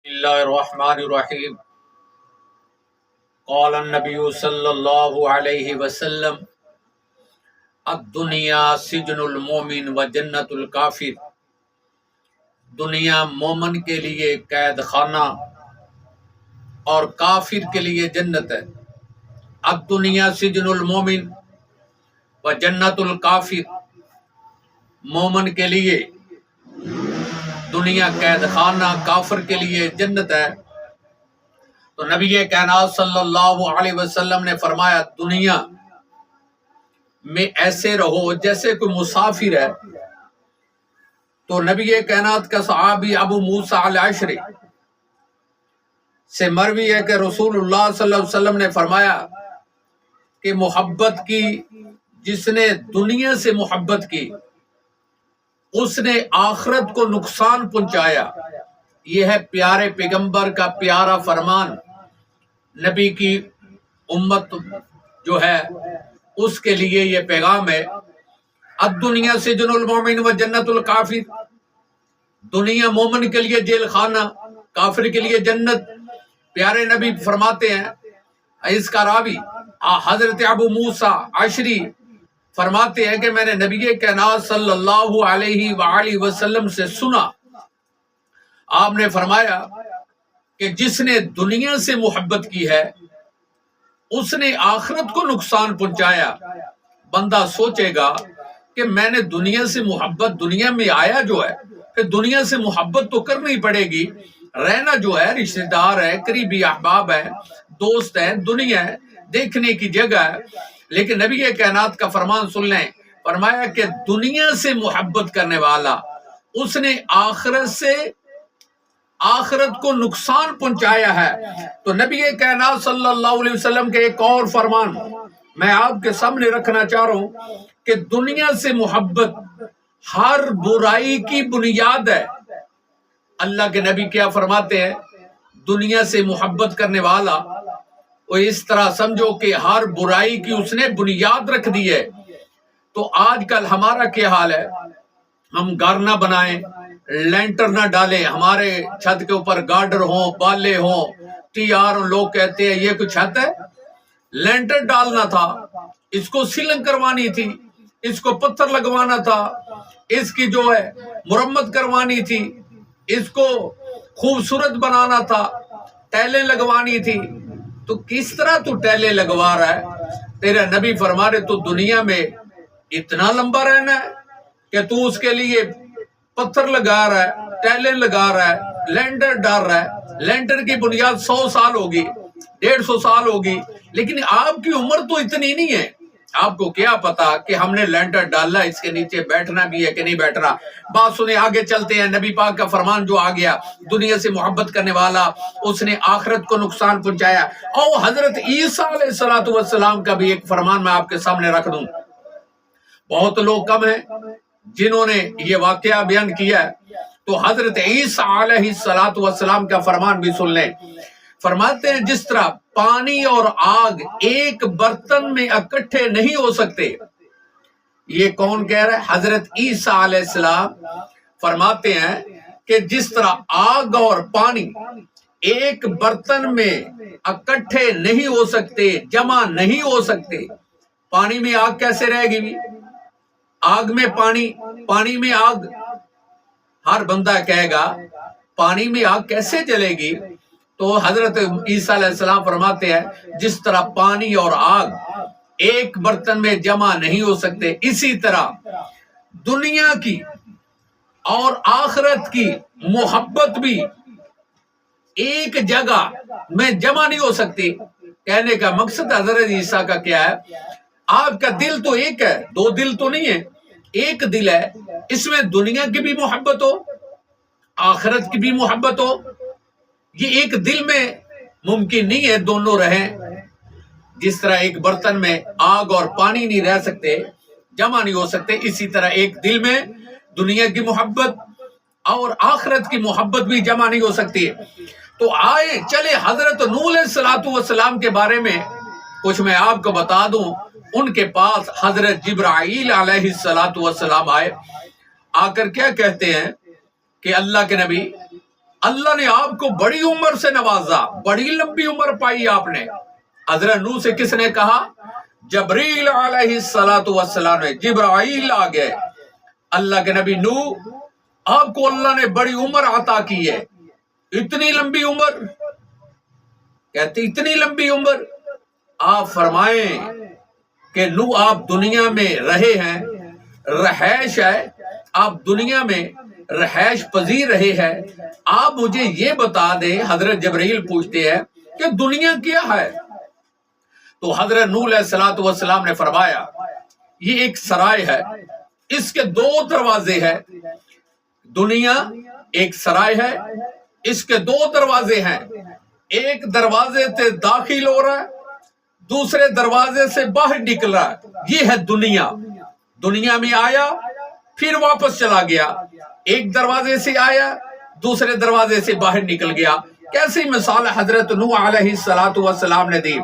اللہ الرحمن الرحیم قال النبی صلی اللہ علیہ وسلم الدنیا سجن المومن و جنت الکافر، دنیا مومن کے لیے قید خانہ اور کافر کے لیے جنت ہے۔ الدنیا سجن المومن و جنت الکافر، مومن کے لیے دنیا قید خانہ، کافر کے لیے جنت ہے۔ تو نبی کائنات صلی اللہ علیہ وسلم نے فرمایا دنیا میں ایسے رہو جیسے کوئی مسافر ہے۔ تو نبی کائنات کا صحابی ابو موسیٰ الاشعری سے مروی ہے کہ رسول اللہ صلی اللہ علیہ وسلم نے فرمایا کہ محبت کی، جس نے دنیا سے محبت کی اس نے آخرت کو نقصان پہنچایا۔ یہ ہے پیارے پیغمبر کا پیارا فرمان۔ نبی کی امت جو ہے اس کے لیے یہ پیغام ہے، الدنیا سجن المومن و جنت الکافر، دنیا مومن کے لیے جیل خانہ، کافر کے لیے جنت۔ پیارے نبی فرماتے ہیں، اس کا راوی حضرت ابو موسیٰ الاشعری فرماتے ہیں کہ میں نے نبی کائنات صلی اللہ علیہ وآلہ وسلم سے سنا، آپ نے فرمایا کہ جس نے دنیا سے محبت کی ہے اس نے آخرت کو نقصان پہنچایا۔ بندہ سوچے گا کہ میں نے دنیا سے محبت، دنیا میں آیا جو ہے کہ دنیا سے محبت تو کرنی پڑے گی، رہنا جو ہے رشتہ دار ہے، قریبی احباب ہے، دوست ہے، دنیا ہے، دیکھنے کی جگہ ہے۔ لیکن نبی کائنات کا فرمان سن لیں، فرمایا کہ دنیا سے محبت کرنے والا اس نے آخرت کو نقصان پہنچایا ہے۔ تو نبی کائنات صلی اللہ علیہ وسلم کے ایک اور فرمان میں آپ کے سامنے رکھنا چاہ رہا ہوں کہ دنیا سے محبت ہر برائی کی بنیاد ہے۔ اللہ کے نبی کیا فرماتے ہیں؟ دنیا سے محبت کرنے والا وہ اس طرح سمجھو کہ ہر برائی کی اس نے بنیاد رکھ دی ہے۔ تو آج کل ہمارا کیا حال ہے؟ ہم گھر نہ بنائیں، لینٹر نہ ڈالیں، ہمارے چھت کے اوپر گارڈر ہوں، بالے ہوں، TR، لوگ کہتے ہیں یہ کچھ چھت ہے؟ لینٹر ڈالنا تھا، اس کو سیلنگ کروانی تھی، اس کو پتھر لگوانا تھا، اس کی جو ہے مرمت کروانی تھی، اس کو خوبصورت بنانا تھا، ٹائلیں لگوانی تھی۔ تو کس طرح تو ٹیلے لگوا رہا ہے؟ تیرے نبی فرما رہے تو دنیا میں اتنا لمبا رہنا ہے کہ تو اس کے لیے پتھر لگا رہا ہے، ٹیلیں لگا رہا ہے، لینٹر ڈال رہا ہے۔ لینٹر کی بنیاد 100 سال ہوگی، 150 سال ہوگی، لیکن آپ کی عمر تو اتنی نہیں ہے۔ آپ کو کیا پتا کہ ہم نے لینٹر ڈالا، اس کے نیچے بیٹھنا بھی ہے کہ نہیں بیٹھنا۔ بات سنیں، آگے چلتے ہیں۔ نبی پاک کا فرمان جو آ گیا، دنیا سے محبت کرنے والا اس نے آخرت کو نقصان پہنچایا۔ اور حضرت عیسیٰ علیہ السلام کا بھی ایک فرمان میں آپ کے سامنے رکھ دوں۔ بہت لوگ کم ہیں جنہوں نے یہ واقعہ بیان کیا ہے۔ تو حضرت عیسیٰ علیہ السلام کا فرمان بھی سن لیں۔ فرماتے ہیں جس طرح پانی اور آگ ایک برتن میں اکٹھے نہیں ہو سکتے۔ یہ کون کہہ رہا ہے؟ حضرت عیسیٰ علیہ السلام فرماتے ہیں کہ جس طرح آگ اور پانی ایک برتن میں اکٹھے نہیں ہو سکتے، جمع نہیں ہو سکتے۔ پانی میں آگ کیسے رہے گی؟ آگ میں پانی، پانی میں آگ۔ ہر بندہ کہے گا پانی میں آگ کیسے جلے گی؟ تو حضرت عیسیٰ علیہ السلام فرماتے ہیں جس طرح پانی اور آگ ایک برتن میں جمع نہیں ہو سکتے، اسی طرح دنیا کی اور آخرت کی محبت بھی ایک جگہ میں جمع نہیں ہو سکتی۔ کہنے کا مقصد حضرت عیسیٰ کا کیا ہے؟ آپ کا دل تو ایک ہے، دو دل تو نہیں ہے، ایک دل ہے، اس میں دنیا کی بھی محبت ہو، آخرت کی بھی محبت ہو۔ یہ ایک دل میں ممکن نہیں ہے دونوں رہیں۔ جس طرح ایک برتن میں آگ اور پانی نہیں رہ سکتے، جمع نہیں ہو سکتے، اسی طرح ایک دل میں دنیا کی محبت اور آخرت کی محبت بھی جمع نہیں ہو سکتی۔ تو آئے چلے حضرت نوح علیہ السلام کے بارے میں کچھ میں آپ کو بتا دوں۔ ان کے پاس حضرت جبرائیل علیہ السلام آئے، آ کر کیا کہتے ہیں کہ اللہ کے نبی اللہ نے آپ کو بڑی عمر سے نوازا، بڑی لمبی عمر پائی آپ نے۔ حضرت نوح سے کس نے کہا؟ جبریل علیہ السلام نے، جبرائیل آ گئے، اللہ کے نبی نوح آپ کو اللہ نے بڑی عمر عطا کی ہے، اتنی لمبی عمر، کہتے اتنی لمبی عمر۔ آپ فرمائیں کہ نوح آپ دنیا میں رہے ہیں، رہائش ہے، آپ دنیا میں رہائش پذیر رہے ہیں، آپ مجھے یہ بتا دیں، حضرت جبرائیل پوچھتے ہیں کہ دنیا کیا ہے؟ تو حضرت نوح علیہ السلام نے فرمایا یہ ایک سرائے ہے، اس کے دو دروازے ہیں، دنیا ایک سرائے ہے، اس کے دو دروازے ہیں، ایک دروازے سے داخل ہو رہا ہے، دوسرے دروازے سے باہر نکل رہا ہے، یہ ہے دنیا۔ دنیا میں آیا پھر واپس چلا گیا، ایک دروازے سے آیا دوسرے دروازے سے باہر نکل گیا۔ کیسی مثال حضرت نوح علیہ السلام نے دی؟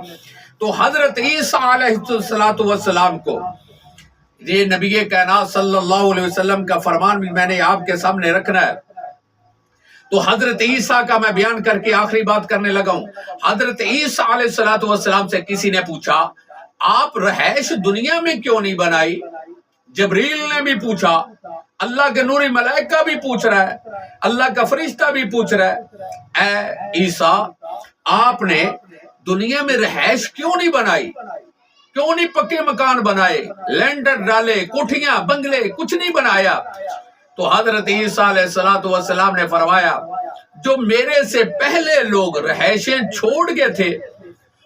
تو حضرت عیسیٰ علیہ السلام کو یہ نبی کائنات صلی اللہ علیہ وسلم کا فرمان بھی میں نے آپ کے سامنے رکھنا ہے۔ تو حضرت عیسیٰ کا میں بیان کر کے آخری بات کرنے لگا ہوں۔ حضرت عیسیٰ علیہ السلام سے کسی نے پوچھا آپ رہائش دنیا میں کیوں نہیں بنائی؟ جبریل نے بھی پوچھا، اللہ کے نوری ملائکہ بھی پوچھ رہا ہے، اللہ کا فرشتہ بھی پوچھ رہا ہے، اے عیسیٰ آپ نے دنیا میں رہائش کیوں نہیں بنائی؟ کیوں نہیں پکے مکان بنائے، لینڈر ڈالے، کوٹھیاں بنگلے کچھ نہیں بنایا؟ تو حضرت عیسیٰ علیہ السلام نے فرمایا جو میرے سے پہلے لوگ رہائشیں چھوڑ گئے تھے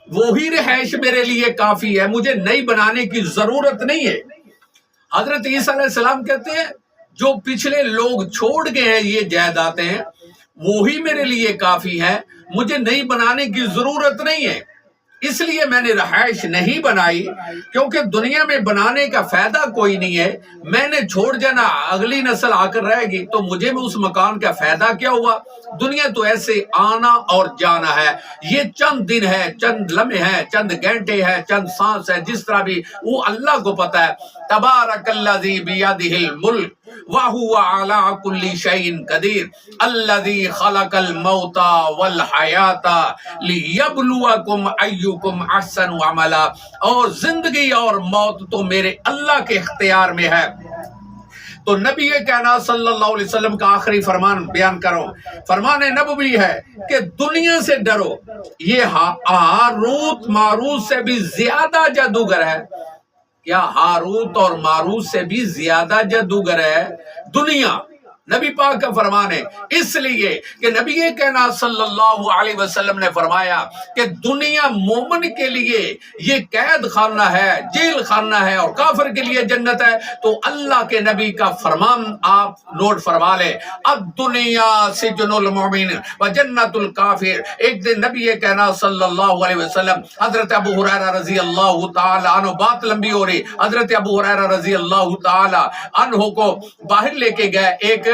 وہی رہائش میرے لیے کافی ہے، مجھے نئی بنانے کی ضرورت نہیں ہے۔ حضرت عیسیٰ علیہ السلام کہتے ہیں جو پچھلے لوگ چھوڑ گئے ہیں یہ جائیدادیں وہی میرے لیے کافی ہے، مجھے نئی بنانے کی ضرورت نہیں ہے، اس لیے میں نے رہائش نہیں بنائی، کیونکہ دنیا میں بنانے کا فائدہ کوئی نہیں ہے، میں نے چھوڑ جانا، اگلی نسل آ کر رہے گی تو مجھے میں اس مکان کا فائدہ کیا ہوا؟ دنیا تو ایسے آنا اور جانا ہے، یہ چند دن ہے، چند لمحے ہیں، چند گھنٹے ہیں، چند سانس ہے، جس طرح بھی وہ اللہ کو پتا ہے۔ تبارک الذی بیدہ الملک وَهُوَ عَلَىٰ كُلِّ شَيْءٍ قَدِيرٌ الَّذِي خَلَقَ الْمَوْتَ وَالْحَيَاةَ لِيَبْلُوَكُمْ أَيُّكُمْ أَحْسَنُ عَمَلًا، اور زندگی اور موت تو میرے اللہ کے اختیار میں ہے۔ تو نبی کائنات صلی اللہ علیہ وسلم کا آخری فرمان بیان کرو، فرمان نبوی ہے کہ دنیا سے ڈرو، یہ ہاروت ماروت سے بھی زیادہ جادوگر ہے۔ کیا ہاروت اور ماروت سے بھی زیادہ جادوگر ہے دنیا؟ نبی پاک کا فرمان ہے، اس لیے کہ نبی کائنات صلی اللہ علیہ وسلم نے فرمایا کہ دنیا مومن کے لیے یہ قید خانہ ہے، جیل خانہ ہے، اور کافر کے لیے جنت ہے۔ تو اللہ کے نبی کا فرمان آپ نوٹ فرما لیں، اب دنیا سجن المؤمن و جنت الکافر۔ ایک دن نبی کائنات صلی اللہ علیہ وسلم حضرت ابو ہریرہ رضی اللہ تعالی عنہ، بات لمبی ہو رہی، حضرت ابو ہریرہ رضی اللہ تعالی عنہ کو باہر لے کے گئے، ایک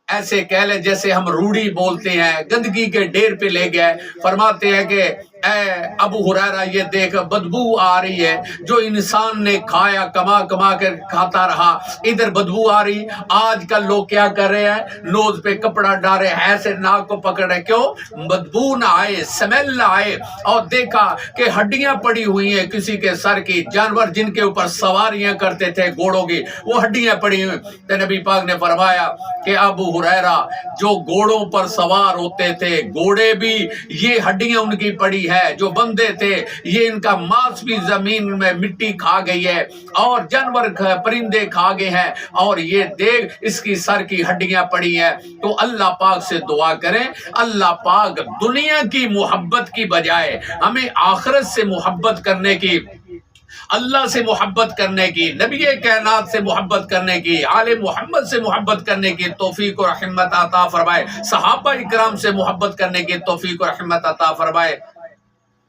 ایسے کہہ لیں جیسے ہم روڑی بولتے ہیں، گندگی کے ڈھیر پہ لے گئے، فرماتے ہیں کہ اے ابو ہریرہ یہ دیکھ بدبو آ رہی ہے، جو انسان نے کھایا کما کما کر کھاتا رہا، ادھر بدبو آ رہی۔ آج کل لوگ کیا کر رہے ہیں؟ نوز پہ کپڑا ڈال رہے ہیں، ایسے ناک کو پکڑ رہے، کیوں؟ بدبو نہ آئے، سمیل نہ آئے۔ اور دیکھا کہ ہڈیاں پڑی ہوئی ہیں کسی کے سر کی، جانور جن کے اوپر سواریاں کرتے تھے گھوڑوں کی، وہ ہڈیاں پڑی ہوئی۔ تو نبی پاک نے فرمایا کہ ابو ہریرہ جو گھوڑوں پر سوار ہوتے تھے، گھوڑے بھی یہ ہڈیاں ان کی پڑی ہے، جو بندے تھے یہ ان کا ماس بھی زمین میں مٹی کھا گئی ہے، اور جانور پرندے کھا گئے ہیں، اور یہ دیکھ اس کی سر کی ہڈیاں پڑی ہیں۔ تو اللہ پاک سے دعا کریں، اللہ پاک دنیا کی محبت کی بجائے ہمیں آخرت سے محبت کرنے کی، اللہ سے محبت کرنے کی، نبی کائنات سے محبت کرنے کی، آل محمد سے محبت کرنے کی توفیق و رحمت عطا فرمائے، صحابہ کرام سے محبت کرنے کی توفیق و رحمت عطا فرمائے۔